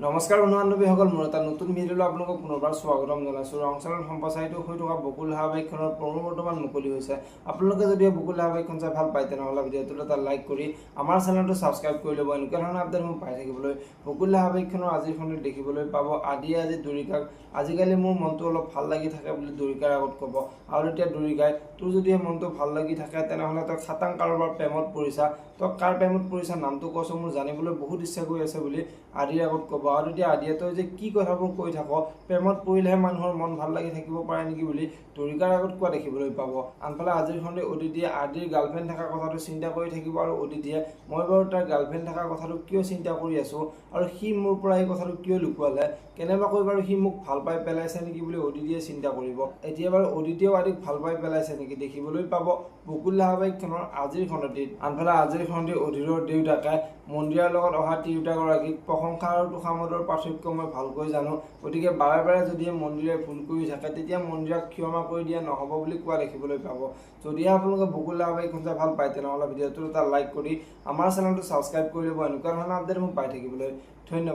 নমস্কাৰ বন্ধু বান্ধৱীসকল, মোৰ এটা নতুন ভিডিঅ'লৈ আপোনালোকক পুনৰবাৰ স্বাগতম জনাইছোঁ। ৰংচালত সম্প্ৰচাৰিত হৈ থকা বকুল ধাৰাবাহিকখনৰ প্ৰমো বৰ্তমান মুকলি হৈছে। আপোনালোকে যদি বকুল ধাৰাবাহিকখন চাই ভাল পায় তেনেহ'লে ভিডিঅ'টোত এটা লাইক কৰি আমাৰ চেনেলটো ছাবস্ক্ৰাইব কৰি ল'ব। এনেকুৱা ধৰণৰ আপডেটসমূহ পাই থাকিবলৈ বকুল ধাৰাবাহিকখনৰ আজিৰ খণ্ডত দেখিবলৈ পাব আদিয়ে আজি দুৰিকাক আজিকালি মোৰ মনটো অলপ ভাল লাগি থাকে বুলি দুৰিকাৰ আগত ক'ব। আৰু এতিয়া দুৰিকাই তোৰ যদি মনটো ভাল লাগি থাকে তেনেহ'লে তই খাটাং কাৰোবাৰ প্ৰেমত পৰিছা, তই কাৰ প্ৰেমত পৰিছা নামটো কচোন, মোৰ জানিবলৈ বহুত ইচ্ছা কৰি আছে বুলি আদিৰ আগত ক'ব। আৰু এতিয়া আদিয়ে তই যে কি কথাবোৰ কৈ থাক, প্ৰেমত পৰিলেহে মানুহৰ মন ভাল লাগি থাকিব পাৰে নেকি বুলি দুৰিকাৰ আগত কোৱা দেখিবলৈ পাব। আনফালে আজিৰ খণ্ডে অদিতিয়ে আদিৰ গাৰ্লফ্ৰেণ্ড থকা কথাটো চিন্তা কৰি থাকিব আৰু অদিতিয়ে মই বাৰু তাৰ গাৰ্লফ্ৰেণ্ড থকা কথাটো কিয় চিন্তা কৰি আছোঁ আৰু সি মোৰ পৰা এই কথাটো কিয় লুকুৱালে, কেনেবাকৈ বাৰু সি মোক ভাল পাই পেলাইছে নেকি বুলি অদিতিয়ে চিন্তা কৰিব। এতিয়া বাৰু অদিতিয়েও আদিক ভাল পাই পেলাইছে নেকি দেখিবলৈ পাব বকুল ধাৰাবাহিকখনৰ আজিৰ খণ্ডটিত। আনফালে আজিৰ খণ্ডটি অধীৰৰ দেউতাকে মন্দিৰাৰ লগত অহা তিৰোতাগৰাকীক প্ৰশংসা আৰু তোষামোদৰ পাৰ্থক্য মই ভালকৈ জানো, গতিকে বাৰে বাৰে যদি মন্দিৰে ভুল কৰি থাকে তেতিয়া মন্দিৰক ক্ষমা কৰি দিয়া নহ'ব বুলি কোৱা দেখিবলৈ পাব। যদিহে আপোনালোকে বকুল ধাৰাবাহিকখন চাই ভাল পায় তেনেহ'লে ভিডিঅ'টোত এটা লাইক কৰি আমাৰ চেনেলটো ছাবস্ক্ৰাইব কৰি ল'ব। এনেকুৱা ধৰণৰ আপডেট মোক পাই থাকিবলৈ ধন্যবাদ।